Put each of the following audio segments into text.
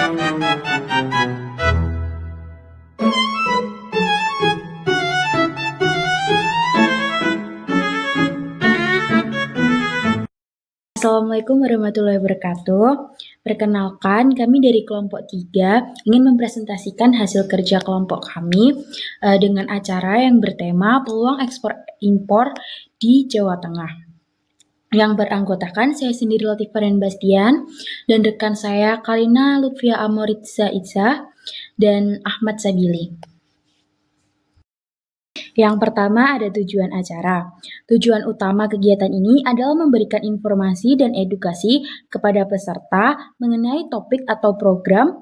Assalamualaikum warahmatullahi wabarakatuh. Perkenalkan, kami dari kelompok 3 ingin mempresentasikan hasil kerja kelompok kami dengan acara yang bertema peluang ekspor impor di Jawa Tengah. Yang beranggotakan saya sendiri Latifah dan Bastian, dan rekan saya Kalina Lutfia Amoritza Itza dan Ahmad Sabili. Yang pertama ada tujuan acara. Tujuan utama kegiatan ini adalah memberikan informasi dan edukasi kepada peserta mengenai topik atau program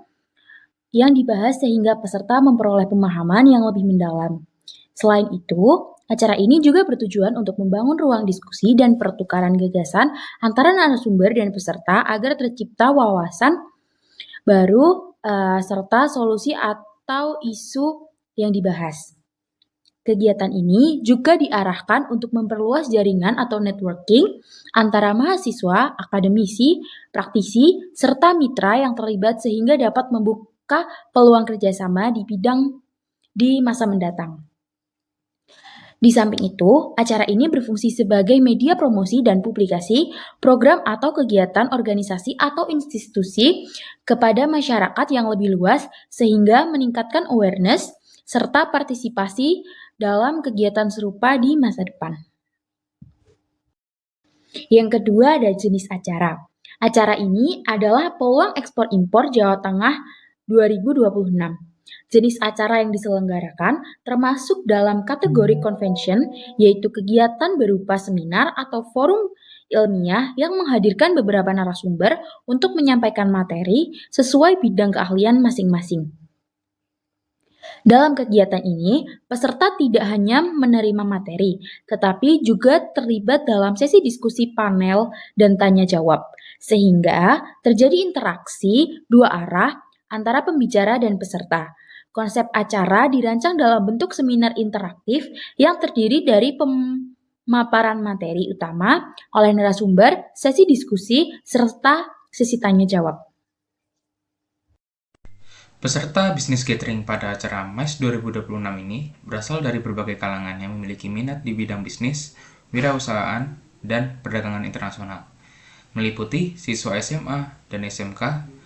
yang dibahas sehingga peserta memperoleh pemahaman yang lebih mendalam. Selain itu, acara ini juga bertujuan untuk membangun ruang diskusi dan pertukaran gagasan antara narasumber dan peserta agar tercipta wawasan baru serta solusi atau isu yang dibahas. Kegiatan ini juga diarahkan untuk memperluas jaringan atau networking antara mahasiswa, akademisi, praktisi, serta mitra yang terlibat sehingga dapat membuka peluang kerjasama di bidang di masa mendatang. Di samping itu, acara ini berfungsi sebagai media promosi dan publikasi program atau kegiatan organisasi atau institusi kepada masyarakat yang lebih luas sehingga meningkatkan awareness serta partisipasi dalam kegiatan serupa di masa depan. Yang kedua ada jenis acara. Acara ini adalah peluang ekspor impor Jawa Tengah 2026. Jenis acara yang diselenggarakan termasuk dalam kategori convention, yaitu kegiatan berupa seminar atau forum ilmiah yang menghadirkan beberapa narasumber untuk menyampaikan materi sesuai bidang keahlian masing-masing. Dalam kegiatan ini, peserta tidak hanya menerima materi, tetapi juga terlibat dalam sesi diskusi panel dan tanya jawab, sehingga terjadi interaksi dua arah antara pembicara dan peserta. Konsep acara dirancang dalam bentuk seminar interaktif yang terdiri dari pemaparan materi utama oleh narasumber, sesi diskusi, serta sesi tanya jawab. Peserta bisnis catering pada acara MICE 2026 ini berasal dari berbagai kalangan yang memiliki minat di bidang bisnis, wirausahaan, dan perdagangan internasional. Meliputi siswa SMA dan SMK,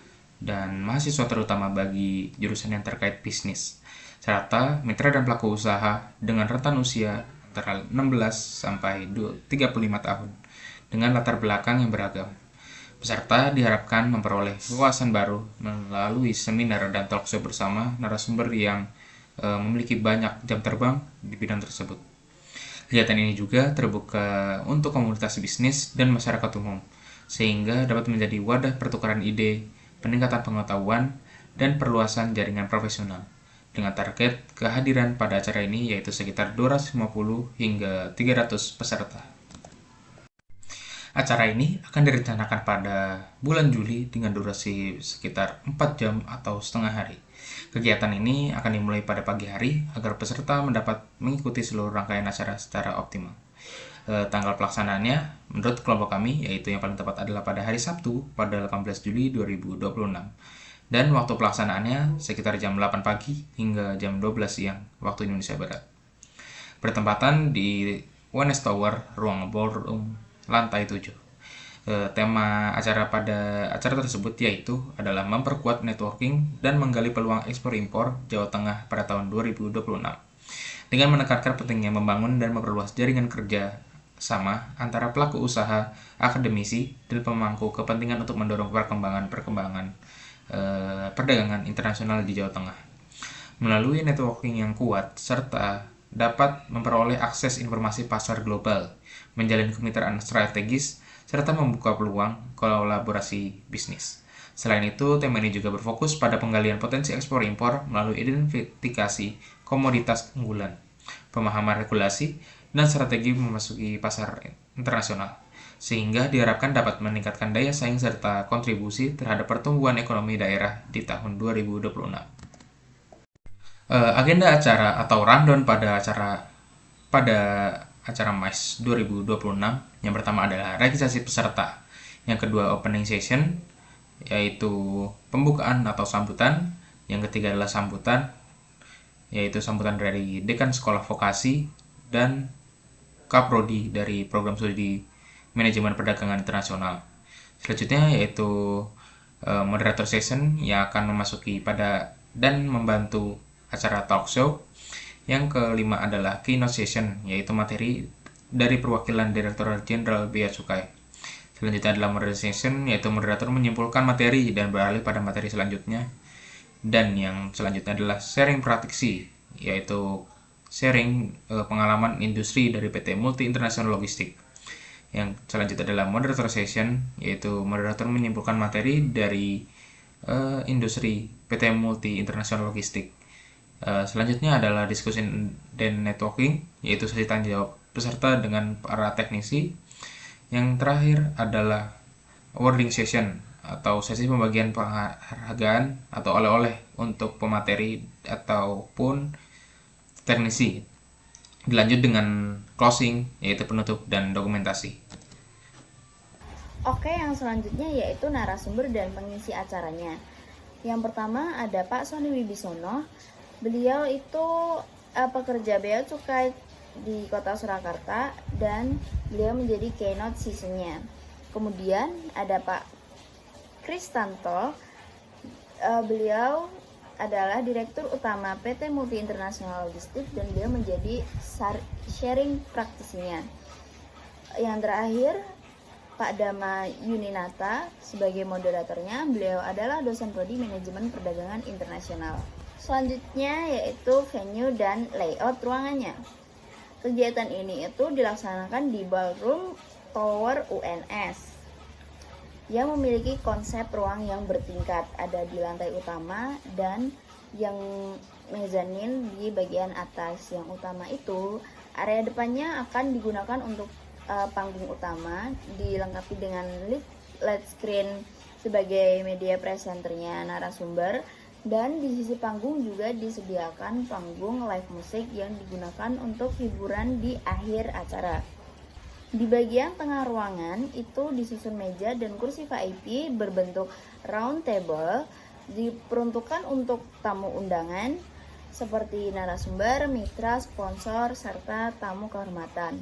dan mahasiswa terutama bagi jurusan yang terkait bisnis, serta mitra dan pelaku usaha dengan rentan usia antara 16 sampai 35 tahun, dengan latar belakang yang beragam. Peserta diharapkan memperoleh wawasan baru melalui seminar dan talkshow bersama narasumber yang memiliki banyak jam terbang di bidang tersebut. Kegiatan ini juga terbuka untuk komunitas bisnis dan masyarakat umum, sehingga dapat menjadi wadah pertukaran ide, peningkatan pengetahuan, dan perluasan jaringan profesional. Dengan target kehadiran pada acara ini yaitu sekitar 250 hingga 300 peserta. Acara ini akan direncanakan pada bulan Juli dengan durasi sekitar 4 jam atau setengah hari. Kegiatan ini akan dimulai pada pagi hari agar peserta mendapat mengikuti seluruh rangkaian acara secara optimal. Tanggal pelaksanaannya menurut kelompok kami yaitu yang paling tepat adalah pada hari Sabtu pada 18 Juli 2026. Dan waktu pelaksanaannya sekitar jam 8 pagi hingga jam 12 siang waktu Indonesia Barat. Bertempatan di Wellness Tower, ruang ballroom lantai 7. Tema acara pada acara tersebut yaitu adalah memperkuat networking dan menggali peluang ekspor impor Jawa Tengah pada tahun 2026 dengan menekankan pentingnya membangun dan memperluas jaringan kerja sama antara pelaku usaha, akademisi, dan pemangku kepentingan untuk mendorong perkembangan perdagangan internasional di Jawa Tengah. Melalui networking yang kuat serta dapat memperoleh akses informasi pasar global, menjalin kemitraan strategis, serta membuka peluang kolaborasi bisnis. Selain itu, tema ini juga berfokus pada penggalian potensi ekspor-impor melalui identifikasi komoditas unggulan, pemahaman regulasi, dan strategi memasuki pasar internasional, sehingga diharapkan dapat meningkatkan daya saing serta kontribusi terhadap pertumbuhan ekonomi daerah di tahun 2026. Agenda acara atau rundown pada acara MICE 2026 yang pertama adalah registrasi peserta, yang kedua opening session, yaitu pembukaan atau sambutan. Yang ketiga adalah sambutan, yaitu sambutan dari dekan sekolah vokasi dan Kaprodi dari program studi manajemen perdagangan internasional. Selanjutnya yaitu moderator session yang akan memasuki pada dan membantu acara talk show. Yang kelima adalah keynote session, yaitu materi dari perwakilan Direktorat Jenderal Bea Cukai. Selanjutnya adalah moderator session, yaitu moderator menyimpulkan materi dan beralih pada materi selanjutnya. Dan yang selanjutnya adalah sharing praktisi, yaitu sharing pengalaman industri dari PT Multi International Logistik. Yang selanjutnya adalah moderator session, yaitu moderator menyimpulkan materi dari industri PT Multi International Logistik. Selanjutnya adalah diskusi dan networking, yaitu sesi tanya jawab peserta dengan para teknisi. Yang terakhir adalah awarding session atau sesi pembagian penghargaan atau oleh-oleh untuk pemateri ataupun teknisi. Dilanjut dengan closing, yaitu penutup dan dokumentasi. Oke, yang selanjutnya yaitu narasumber dan pengisi acaranya. Yang pertama ada Pak Sony Wibisono. Beliau itu pekerja bea cukai di Kota Surakarta dan beliau menjadi keynote session-nya. Kemudian ada Pak Kristanto. Beliau adalah Direktur Utama PT Multi International Logistik dan beliau menjadi sharing praktisinya. Yang terakhir Pak Dama Yuninata sebagai moderatornya. Beliau adalah dosen prodi manajemen perdagangan internasional. Selanjutnya yaitu venue dan layout ruangannya. Kegiatan ini itu dilaksanakan di Ballroom Tower UNS yang memiliki konsep ruang yang bertingkat, ada di lantai utama dan yang mezanin di bagian atas. Yang utama itu area depannya akan digunakan untuk panggung utama, dilengkapi dengan LED screen sebagai media presenternya narasumber, dan di sisi panggung juga disediakan panggung live musik yang digunakan untuk hiburan di akhir acara. Di bagian tengah ruangan itu disusun meja dan kursi VIP berbentuk round table, diperuntukkan untuk tamu undangan seperti narasumber, mitra, sponsor, serta tamu kehormatan.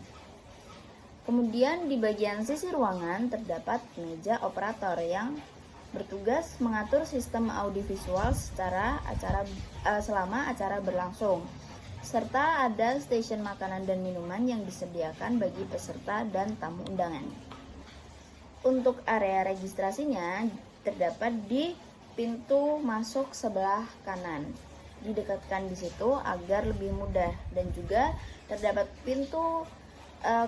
Kemudian di bagian sisi ruangan terdapat meja operator yang bertugas mengatur sistem audiovisual selama acara berlangsung, serta ada stasiun makanan dan minuman yang disediakan bagi peserta dan tamu undangan. Untuk area registrasinya terdapat di pintu masuk sebelah kanan. Didekatkan di situ agar lebih mudah, dan juga terdapat pintu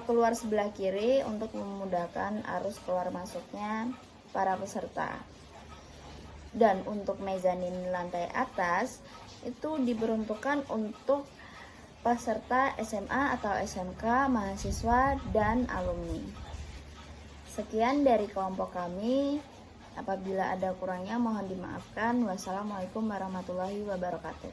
keluar sebelah kiri untuk memudahkan arus keluar masuknya para peserta. Dan untuk mezanin lantai atas itu diperuntukkan untuk peserta SMA atau SMK, mahasiswa, dan alumni. Sekian dari kelompok kami. Apabila ada kurangnya mohon dimaafkan. Wassalamualaikum warahmatullahi wabarakatuh.